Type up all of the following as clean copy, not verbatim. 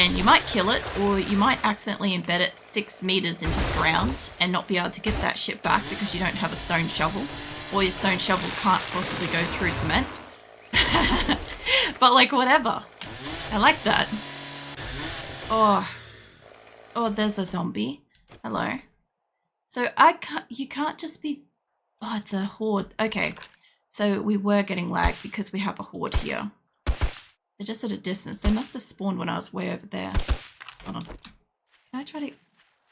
and you might kill it, or you might accidentally embed it 6 meters into the ground and not be able to get that shit back because you don't have a stone shovel, or your stone shovel can't possibly go through cement. But like, whatever. I like that. Oh, there's a zombie. Hello. So you can't just be, oh, it's a horde. Okay, so we were getting lag because we have a horde here. They're just at a distance. They must have spawned when I was way over there. Hold on. Can I try to...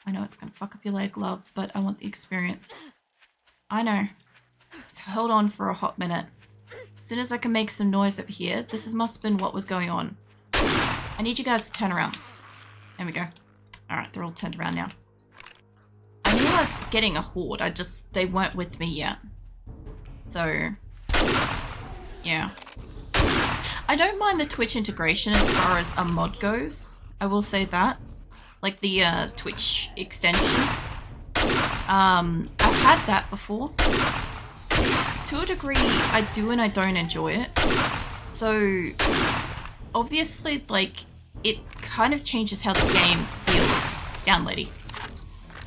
I know it's going to fuck up your leg, love, but I want the experience. I know. So hold on for a hot minute. As soon as I can make some noise over here, must have been what was going on. I need you guys to turn around. There we go. Alright, they're all turned around now. I knew I was getting a horde. They weren't with me yet. So, yeah. I don't mind the Twitch integration as far as a mod goes. I will say that. Like the Twitch extension. I've had that before. To a degree, I do and I don't enjoy it. So, obviously, like, it kind of changes how the game feels. Down, lady.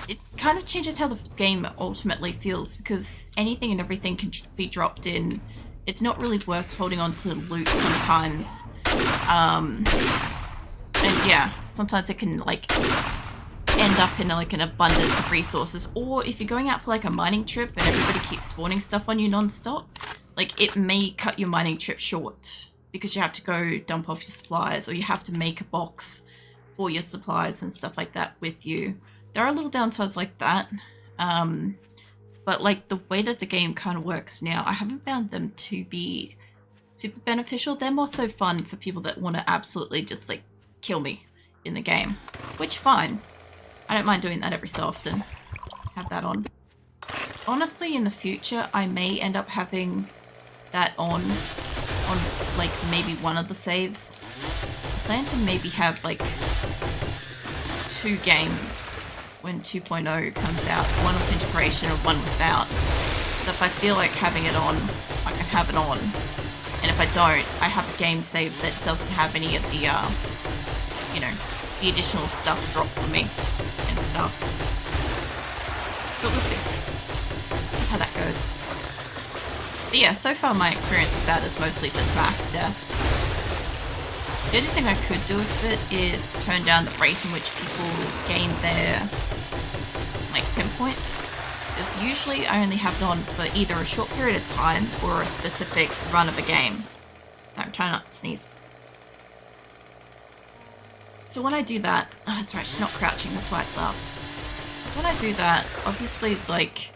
It kind of changes how the game ultimately feels because anything and everything can be dropped in. It's not really worth holding on to loot sometimes. And yeah, sometimes it can like end up in like an abundance of resources. Or if you're going out for like a mining trip and everybody keeps spawning stuff on you non-stop, like it may cut your mining trip short because you have to go dump off your supplies or you have to make a box for your supplies and stuff like that with you. There are little downsides like that. But like the way that the game kind of works now, I haven't found them to be super beneficial. They're more so fun for people that want to absolutely just like kill me in the game, which fine. I don't mind doing that every so often. Have that on. Honestly, in the future, I may end up having that on like maybe one of the saves. I plan to maybe have like 2 games when 2.0 comes out, one with integration and one without. So if I feel like having it on, I can have it on. And if I don't, I have a game save that doesn't have any of the, you know, the additional stuff dropped for me and stuff. But we'll see. See how that goes. But yeah, so far my experience with that is mostly just mass death. The only thing I could do with it is turn down the rate in which people gain their like pinpoints. Because usually I only have it on for either a short period of time or a specific run of a game. No, try not to sneeze. So when I do that, oh that's right, she's not crouching, that's why it's up. When I do that, obviously like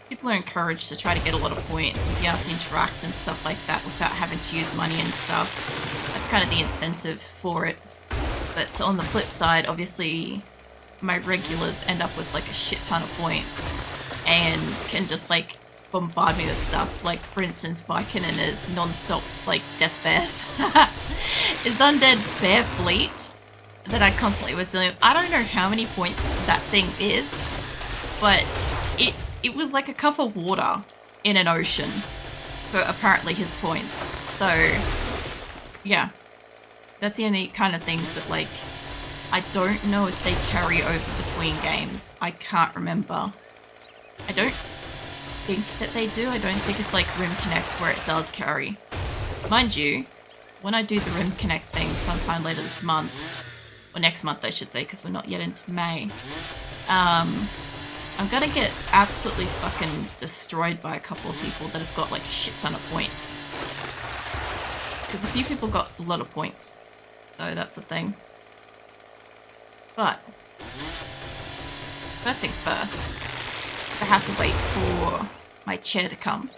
people are encouraged to try to get a lot of points and be able to interact and stuff like that without having to use money and stuff. That's kind of the incentive for it. But on the flip side, obviously my regulars end up with like a shit ton of points and can just like bombard me with stuff. Like for instance, Viking and his non-stop like death bears. His undead bear fleet that I constantly was dealing with. I don't know how many points that thing is, but it was like a cup of water in an ocean for apparently his points. So yeah, that's the only kind of things that like I don't know if they carry over between games. I can't remember. I don't think that they do. I don't think it's like Rim Connect where it does carry. Mind you, when I do the Rim Connect thing sometime later this month, or next month I should say, because we're not yet into May, I'm gonna get absolutely fucking destroyed by a couple of people that have got like a shit ton of points. Because a few people got a lot of points. So that's the thing. But first things first, I have to wait for my chair to come.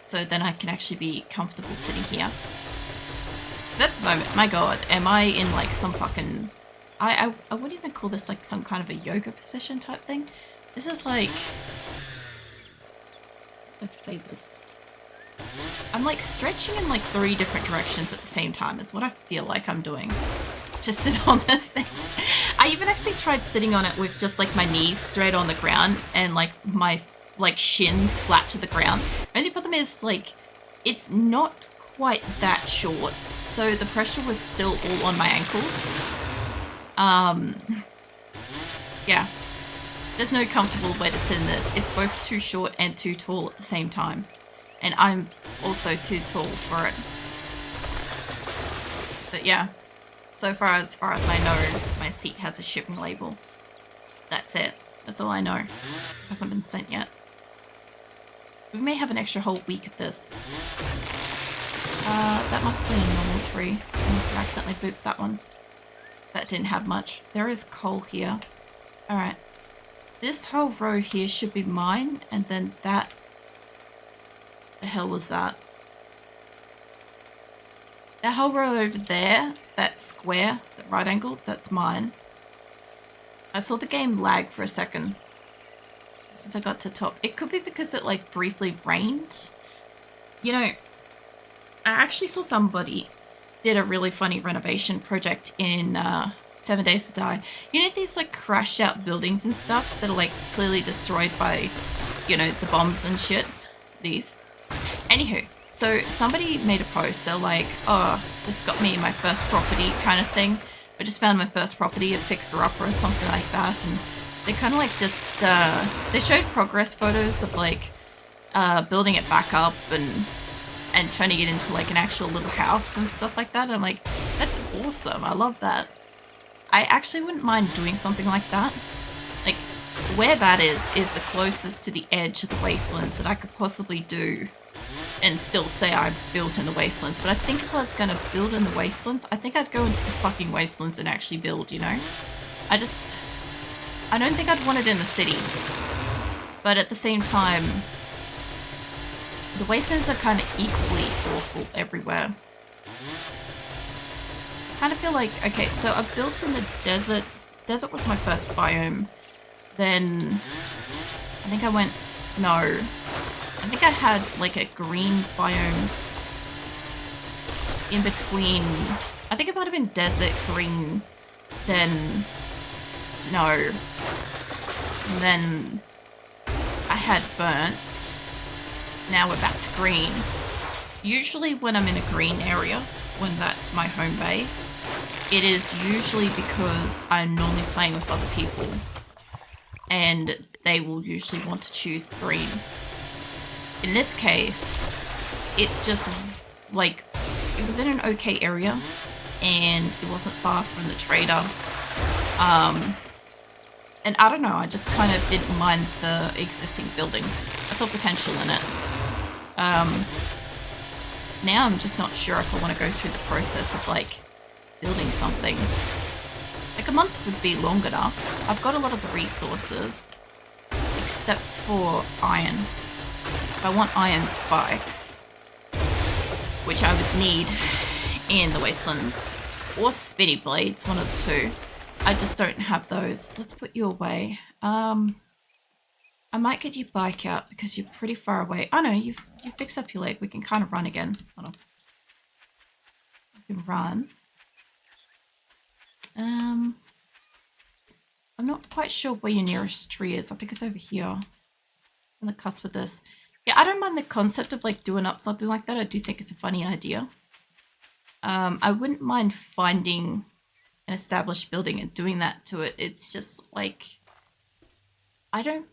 So then I can actually be comfortable sitting here. Because at the moment, my god, am I in like some fucking... I wouldn't even call this like some kind of a yoga position type thing. This is like... Let's say this. I'm like stretching in like 3 different directions at the same time is what I feel like I'm doing. To sit on this thing. I even actually tried sitting on it with just like my knees straight on the ground and like my like shins flat to the ground. Only problem is like it's not quite that short, so the pressure was still all on my ankles. Yeah. There's no comfortable way to sit in this. It's both too short and too tall at the same time. And I'm also too tall for it. But yeah, so far as I know, my seat has a shipping label. That's it. That's all I know. It hasn't been sent yet. We may have an extra whole week of this. That must have been a normal tree. I must have accidentally booped that one. That didn't have much. There is coal here. Alright. This whole row here should be mine, and then that... The hell was that? That whole row over there, that square, that right angle, that's mine. I saw the game lag for a second since I got to top. It could be because it like briefly rained. You know, I actually saw somebody did a really funny renovation project in 7 Days to Die. You know these like crashed out buildings and stuff that are like clearly destroyed by, you know, the bombs and shit? These. Anywho, so somebody made a post. They're like, oh, this got me my first property kind of thing. I just found my first property, a fixer-upper or something like that. And they kind of like just, they showed progress photos of like building it back up and turning it into like an actual little house and stuff like that. And I'm like, that's awesome. I love that. I actually wouldn't mind doing something like that. Like, where that is the closest to the edge of the wastelands that I could possibly do and still say I built in the wastelands. But I think if I was going to build in the wastelands, I think I'd go into the fucking wastelands and actually build, you know? I don't think I'd want it in the city. But at the same time, the wastelands are kind of equally awful everywhere. I kind of feel like, okay, so I built in the desert. Desert was my first biome. Then I think I went snow. I think I had like a green biome in between. I think it might have been desert, green, then snow. And then I had burnt. Now we're back to green. Usually when I'm in a green area, when that's my home base, it is usually because I'm normally playing with other people and they will usually want to choose green. In this case, it's just like, it was in an okay area and it wasn't far from the trader. And I don't know, I just kind of didn't mind the existing building. I saw potential in it. Now I'm just not sure if I want to go through the process of like building something. Like a month would be long enough. I've got a lot of the resources, except for iron. I want iron spikes, which I would need in the wastelands, or spinny blades, one of the two. I just don't have those. Let's put you away. I might get your bike out because you're pretty far away. Oh no, you fixed up your leg. We can kind of run again. Hold on. We can run. I'm not quite sure where your nearest tree is. I think it's over here. On the cusp of this. Yeah, I don't mind the concept of like doing up something like that. I do think it's a funny idea. I wouldn't mind finding an established building and doing that to it. It's just like, I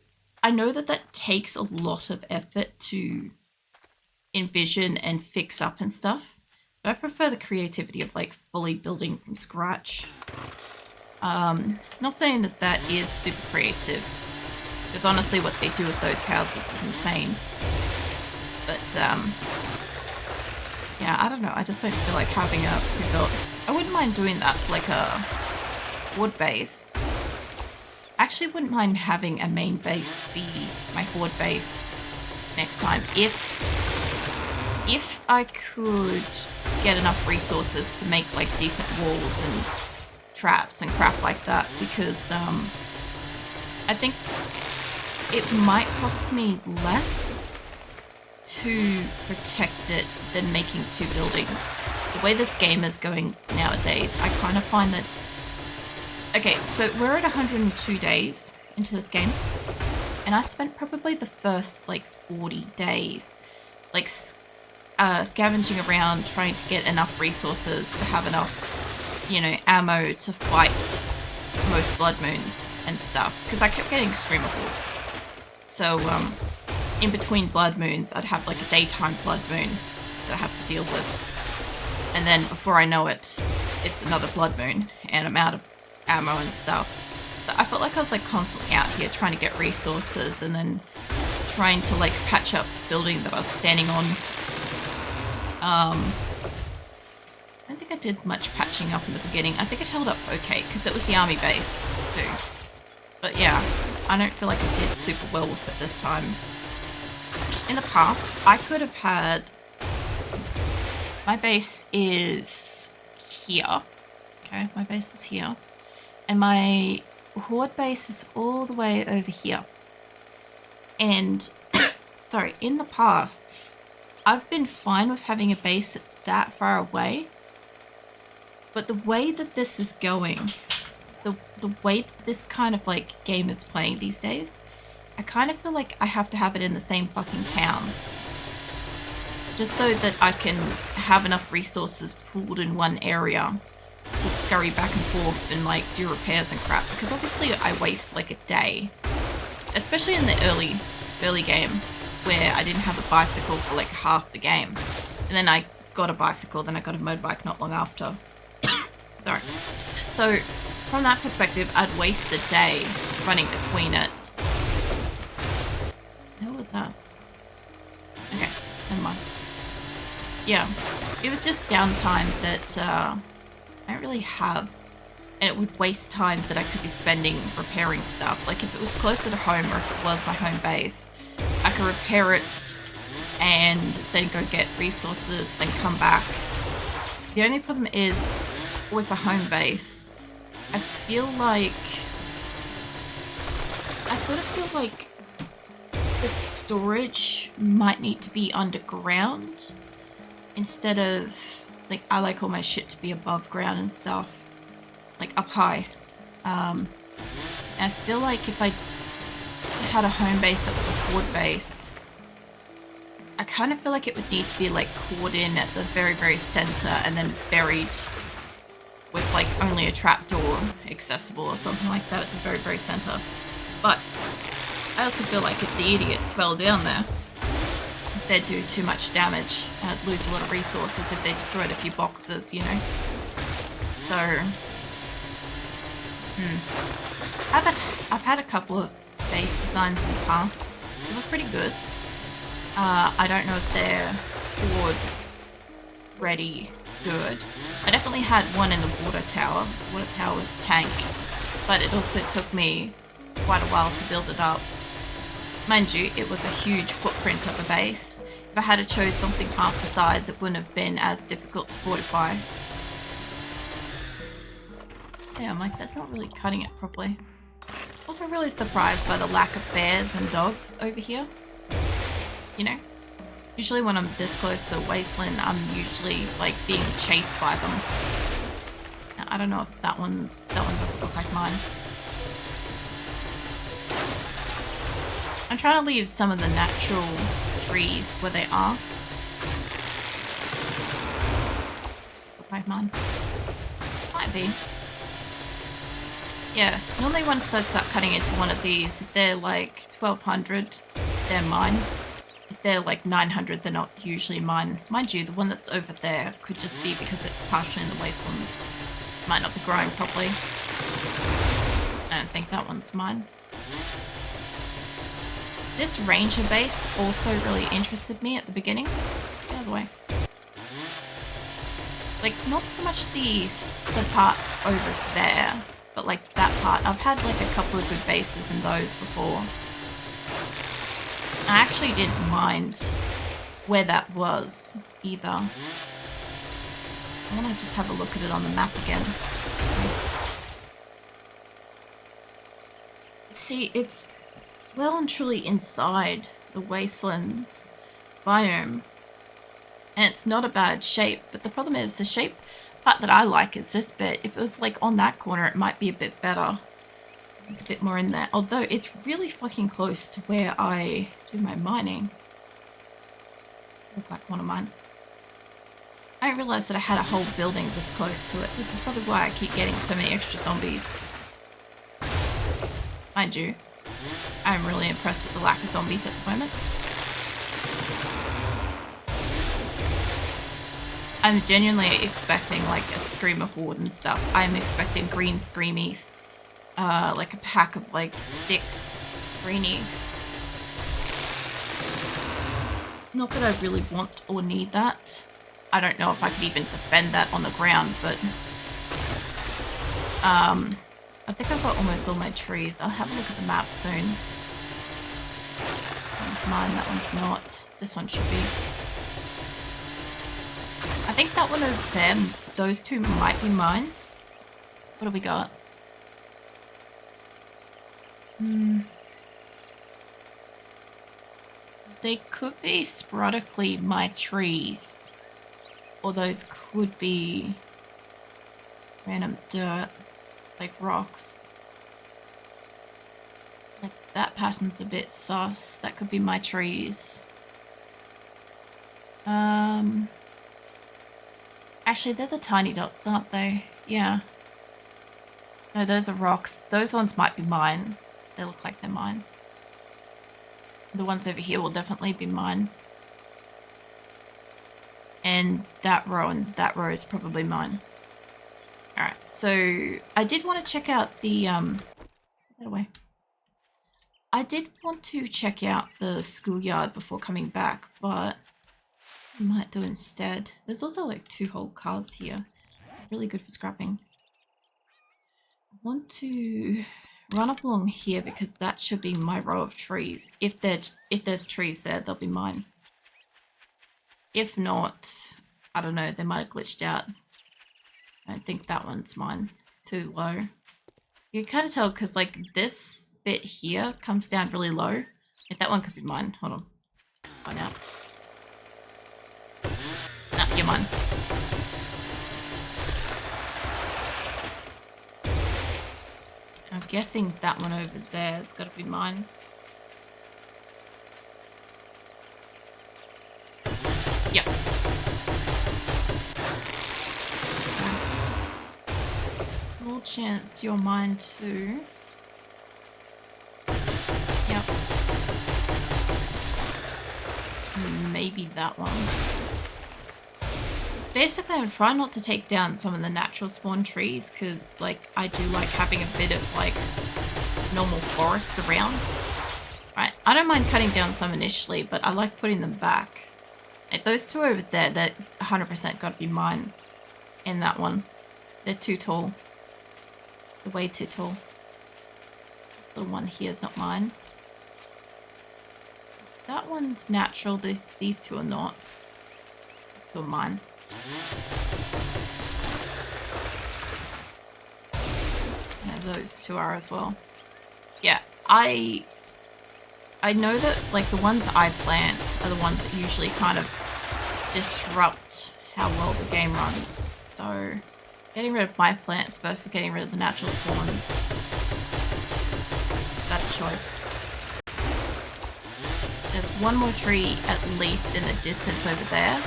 know that takes a lot of effort to envision and fix up and stuff, but I prefer the creativity of like fully building from scratch. Not saying that is super creative, because honestly what they do with those houses is insane. But yeah, I don't know, I just don't feel like having a pre-built. I wouldn't mind doing that for like a wood base. I actually wouldn't mind having a main base be my horde base next time if I could get enough resources to make like decent walls and traps and crap like that, because I think it might cost me less to protect it than making two buildings. The way this game is going nowadays, I kind of find that... Okay, so we're at 102 days into this game, and I spent probably the first like 40 days like scavenging around trying to get enough resources to have enough you know, ammo to fight most blood moons and stuff, because I kept getting screamer hordes. So in between blood moons, I'd have like a daytime blood moon that I have to deal with, and then before I know it, it's another blood moon, and I'm out of ammo and stuff. So I felt like I was like constantly out here trying to get resources, and then trying to like patch up the building that I was standing on. I don't think I did much patching up in the beginning. I think it held up okay because it was the army base too. But yeah, I don't feel like I did super well with it this time. In the past, I could have had... My base is here. Okay, my base is here. And my horde base is all the way over here. And, sorry, in the past, I've been fine with having a base that's that far away. But the way that this is going, the way that this kind of like game is playing these days, I kind of feel like I have to have it in the same fucking town. Just so that I can have enough resources pooled in one area to scurry back and forth and like do repairs and crap. Because obviously I waste like a day, especially in the early game where I didn't have a bicycle for like half the game. And then I got a bicycle, then I got a motorbike not long after. Sorry. So from that perspective, I'd waste a day running between it. What was that? Okay, never mind. Yeah, it was just downtime that I don't really have, and it would waste time that I could be spending repairing stuff. Like if it was closer to home, or if it was my home base, I could repair it and then go get resources and come back. The only problem is with a home base, I feel like the storage might need to be underground instead of like, I like all my shit to be above ground and stuff, like up high. And I feel like if I had a home base that was a horde base, I kind of feel like it would need to be like cored in at the very, very center and then buried with like only a trapdoor accessible or something like that at the very, very center. But I also feel like if the idiots fell down there, they'd do too much damage and I'd lose a lot of resources if they destroyed a few boxes, you know. So I've had a couple of base designs in the past. They look pretty good. I don't know if they're horde ready good. I definitely had one in the water tower. The water tower was tank, but it also took me quite a while to build it up. Mind you, it was a huge footprint of a base. If I had to choose something half the size, it wouldn't have been as difficult to fortify. So yeah, I'm like, that's not really cutting it properly. Also really surprised by the lack of bears and dogs over here. You know? Usually when I'm this close to Wasteland, I'm usually like being chased by them. I don't know if that one doesn't look like mine. I'm trying to leave some of the natural trees where they are. Look like mine. Might be. Yeah, normally once I start cutting into one of these, if they're like 1200, they're mine. If they're like 900, they're not usually mine. Mind you, the one that's over there could just be because it's partially in the wastelands. Might not be growing properly. I don't think that one's mine. This ranger base also really interested me at the beginning. Get out of the way. Like, not so much the parts over there, but like that part. I've had like a couple of good bases in those before. I actually didn't mind where that was either. I want to just have a look at it on the map again. See, it's well and truly inside the wastelands biome, and it's not a bad shape, but the problem is the shape part that I like is this bit. If it was like on that corner, it might be a bit better. It's a bit more in there, although it's really fucking close to where I do my mining. Look like one of mine. I didn't realize that I had a whole building this close to it. This is probably why I keep getting so many extra zombies. Mind you, I'm really impressed with the lack of zombies at the moment. I'm genuinely expecting like a screamer horde and stuff. I'm expecting green screamies. Like a pack of like 6 greenies. Not that I really want or need that. I don't know if I could even defend that on the ground, but I think I've got almost all my trees. I'll have a look at the map soon. That one's mine, that one's not. This one should be. I think that one over there, those two might be mine. What do we got? They could be sporadically my trees. Or those could be random dirt, like rocks. Like that pattern's a bit sus. That could be my trees. Actually, they're the tiny dots, aren't they? Yeah. No, those are rocks. Those ones might be mine. They look like they're mine. The ones over here will definitely be mine. And that row is probably mine. Alright, so I did want to check out the that way. I did want to check out the schoolyard before coming back, but I might do instead. There's also like 2 whole cars here. Really good for scrapping. I want to run up along here because that should be my row of trees. If there's trees there, they'll be mine. If not, I don't know, they might have glitched out. I don't think that one's mine. It's too low. You can kind of tell because like this bit here comes down really low. If that one could be mine. Hold on. Find out. Nah, you're mine. I'm guessing that one over there has got to be mine. Yep. Small chance you're mine too. Yep. Maybe that one. Basically, I'm trying not to take down some of the natural spawn trees because, like, I do like having a bit of, like, normal forests around. Right, I don't mind cutting down some initially, but I like putting them back. Like, those 2 over there, that 100% got to be mine. And that one. They're too tall. They're way too tall. The one here is not mine. That one's natural. These 2 are not. They're mine. Yeah, those 2 are as well. Yeah, I know that like the ones I plant are the ones that usually kind of disrupt how well the game runs. So getting rid of my plants versus getting rid of the natural spawns, that's a choice. There's one more tree at least in the distance over there.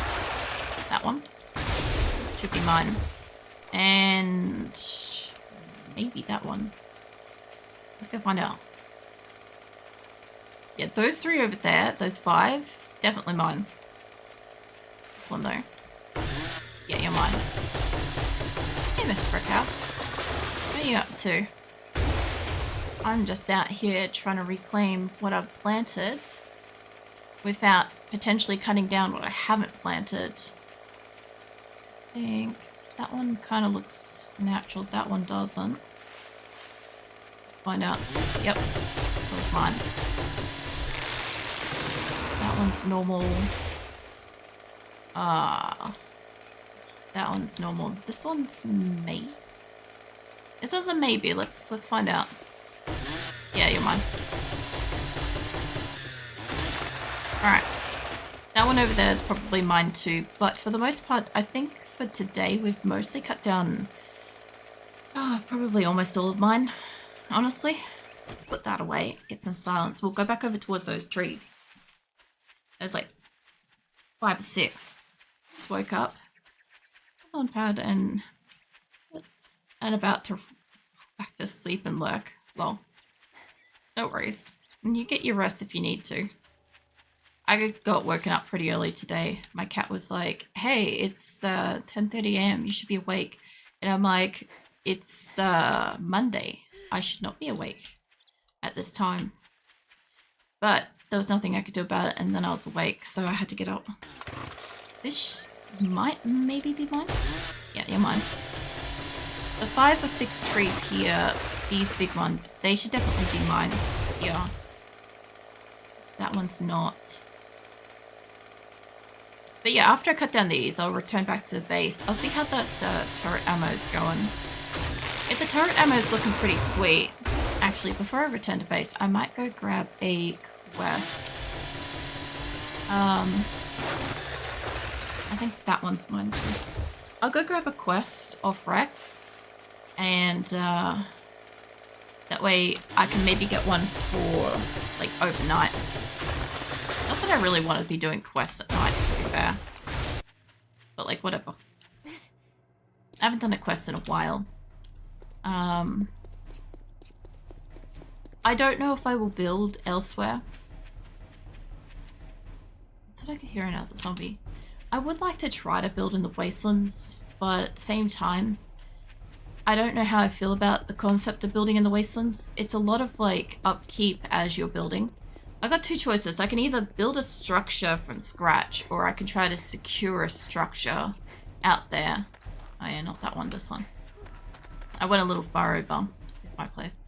That one should be mine. And maybe that one. Let's go find out. Yeah, those 3 over there, those 5, definitely mine. This one though. Yeah, you're mine. Hey, Miss Brickhouse. What are you up to? I'm just out here trying to reclaim what I've planted without potentially cutting down what I haven't planted. I think that one kind of looks natural. That one doesn't. Find out. Yep. This one's mine. That one's normal. That one's normal. This one's maybe. This one's a maybe. Let's find out. Yeah, you're mine. Alright. That one over there is probably mine too, but for the most part, I think for today we've mostly cut down probably almost all of mine, honestly. Let's put that away, get some silence. We'll go back over towards those trees. There's like 5 or 6. Just woke up. on pad and about to back to sleep and lurk. Well, no worries. And you get your rest if you need to. I got woken up pretty early today. My cat was like, hey, it's 10:30 a.m. You should be awake. And I'm like, it's Monday. I should not be awake at this time. But there was nothing I could do about it, and then I was awake, so I had to get up. This might maybe be mine? Yeah, you're mine. The 5 or 6 trees here, these big ones, they should definitely be mine. Yeah. That one's not. But yeah, after I cut down these, I'll return back to the base. I'll see how that turret ammo is going. If the turret ammo is looking pretty sweet, actually, before I return to base, I might go grab a quest. I think that one's mine too. I'll go grab a quest off Wrecked, and that way I can maybe get one for like overnight. Not that I really want to be doing quests at night, to be fair. But like, whatever. I haven't done a quest in a while. I don't know if I will build elsewhere. Did I hear another zombie? I would like to try to build in the Wastelands, but at the same time, I don't know how I feel about the concept of building in the Wastelands. It's a lot of like upkeep as you're building. I got 2 choices. I can either build a structure from scratch, or I can try to secure a structure out there. Oh yeah, not that one, this one. I went a little far over. It's my place.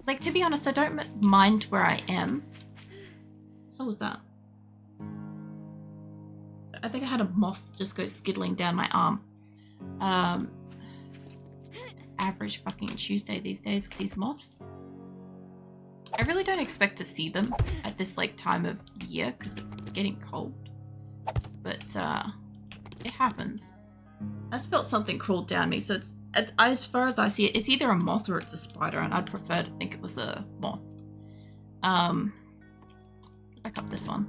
Like, to be honest, I don't mind where I am. What was that? I think I had a moth just go skittling down my arm. Average fucking Tuesday these days with these moths. I really don't expect to see them at this like time of year because it's getting cold. But it happens. I just felt something crawled down me, so it's as far as I see it, it's either a moth or it's a spider, and I'd prefer to think it was a moth. Let's back up this one.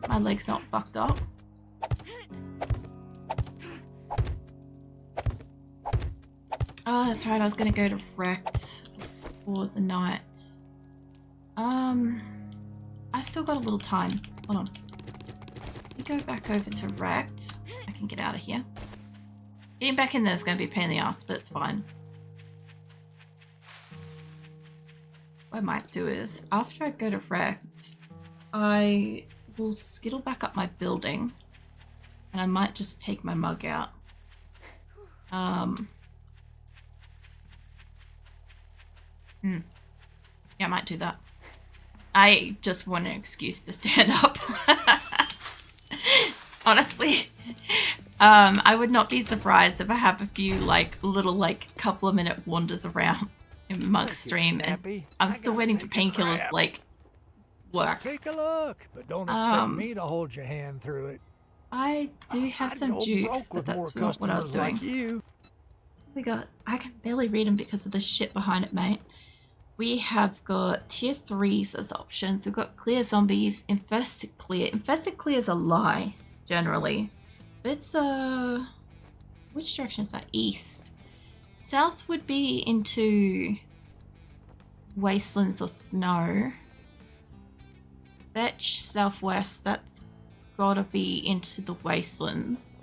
My leg's not fucked up. Oh, that's right, I was gonna go to Wrecked for the night. I still got a little time. Hold on. Let me go back over to Wrecked. I can get out of here. Getting back in there is going to be a pain in the ass, but it's fine. What I might do is, after I go to Wrecked, I will skittle back up my building, and I might just take my mug out. Yeah, I might do that. I just want an excuse to stand up. Honestly. I would not be surprised if I have a few little couple of minute wanders around in Mug's stream, and I'm still waiting for painkillers work. Take a look, but don't expect me to hold your hand through it. I do have some jukes, but that's not what I was doing. I can barely read them because of the shit behind it, mate. We have got tier 3s as options. We've got clear zombies, infested clear. Infested clear is a lie, generally. But it's, which direction is that? East. South would be into wastelands or snow. Fetch, southwest, that's gotta be into the wastelands.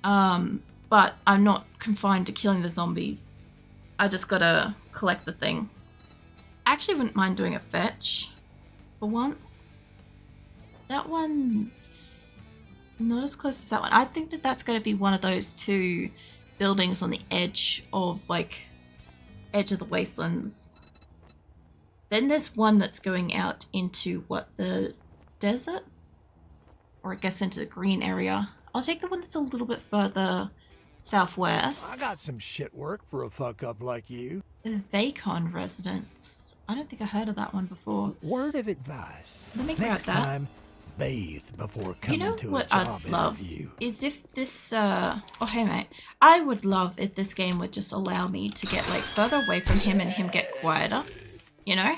But I'm not confined to killing the zombies. I just gotta collect the thing. I actually wouldn't mind doing a fetch for once. That one's not as close as that one. I think that that's going to be one of those 2 buildings on the edge of edge of the wastelands. Then there's one that's going out into the desert, or I guess into the green area. I'll take the one that's a little bit further southwest. I got some shit work for a fuck up like you. The Vacon residence. I don't think I heard of that one before. Word of advice. Let me grab Next that. time, bathe before coming to a what job I'd love interview. is if this oh hey mate, I would love if this game would just allow me to get further away from him and him get quieter, you know?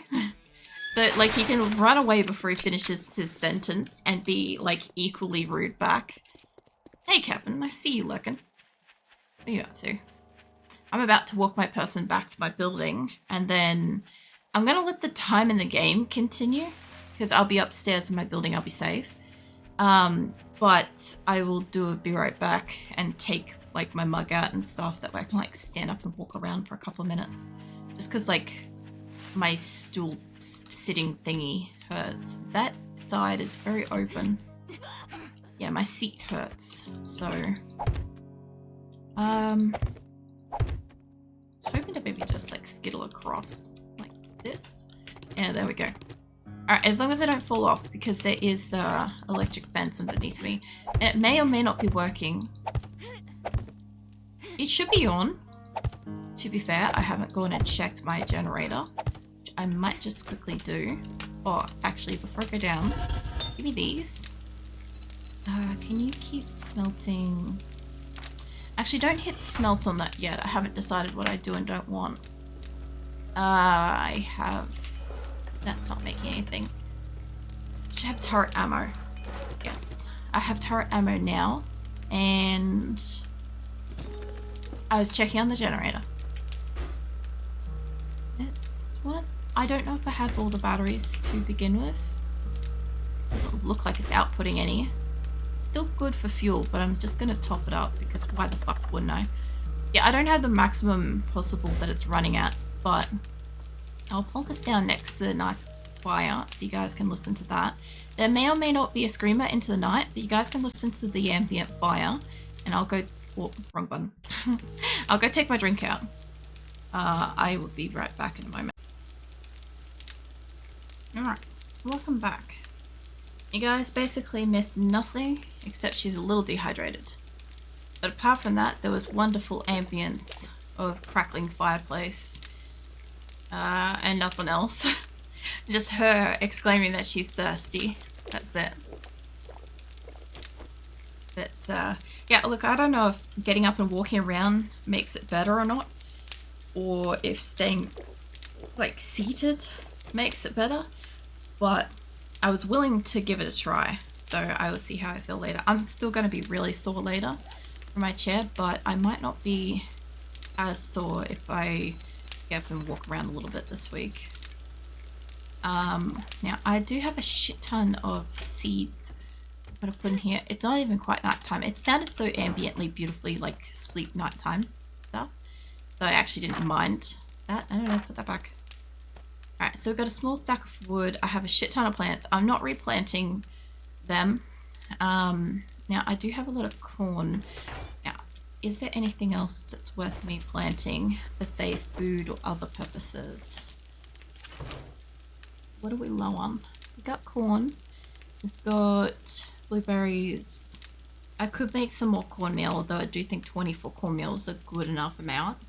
So, like, he can run away before he finishes his sentence and be, like, equally rude back. Hey, Captain, I see you lurking. What are you up to? I'm about to walk my person back to my building, and then I'm going to let the time in the game continue, because I'll be upstairs in my building, I'll be safe. But I will be right back and take, like, my mug out and stuff, that way I can, like, stand up and walk around for a couple of minutes. Just because, like, my stool sitting thingy hurts. That side is very open. Yeah, my seat hurts. So, I was hoping to maybe just like skittle across like this. Yeah, there we go. Alright, as long as I don't fall off, because there is electric fence underneath me. It may or may not be working. It should be on. To be fair, I haven't gone and checked my generator. I might just quickly do. Oh, actually, before I go down, give me these. Can you keep smelting? Actually, don't hit smelt on that yet. I haven't decided what I do and don't want. I have... That's not making anything. Should have turret ammo. Yes. I have turret ammo now. And... I was checking on the generator. It's... what? I don't know if I have all the batteries to begin with. Doesn't look like it's outputting any. Still good for fuel, but I'm just gonna top it up because why the fuck wouldn't I? Yeah, I don't have the maximum possible that it's running at, but I'll plonk us down next to a nice fire so you guys can listen to that. There may or may not be a screamer into the night, but you guys can listen to the ambient fire, and I'll go... oh, wrong button. I'll go take my drink out. I will be right back in a moment. Alright, welcome back. You guys basically missed nothing, except she's a little dehydrated. But apart from that, there was wonderful ambience of crackling fireplace. And nothing else. Just her exclaiming that she's thirsty. That's it. But, yeah, look, I don't know if getting up and walking around makes it better or not. Or if staying, like, seated makes it better. But I was willing to give it a try. So I will see how I feel later. I'm still going to be really sore later from my chair, but I might not be as sore if I get up and walk around a little bit this week. Now, I do have a shit ton of seeds I'm going to put in here. It's not even quite nighttime. It sounded so ambiently, beautifully, like sleep nighttime stuff. So I actually didn't mind that. I don't know, put that back. Alright, so we've got a small stack of wood. I have a shit ton of plants. I'm not replanting them. Now, I do have a lot of corn. Now, is there anything else that's worth me planting for, say, food or other purposes? What are we low on? We've got corn. We've got blueberries. I could make some more cornmeal, although I do think 24 cornmeal is a good enough amount.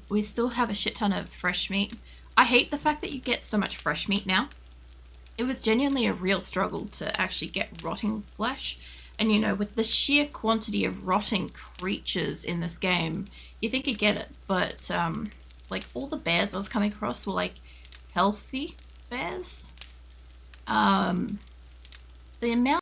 We still have a shit ton of fresh meat. I hate the fact that you get so much fresh meat now. It was genuinely a real struggle to actually get rotting flesh. And you know, with the sheer quantity of rotting creatures in this game, you think you get it. But, like, all the bears I was coming across were, like, healthy bears. The amount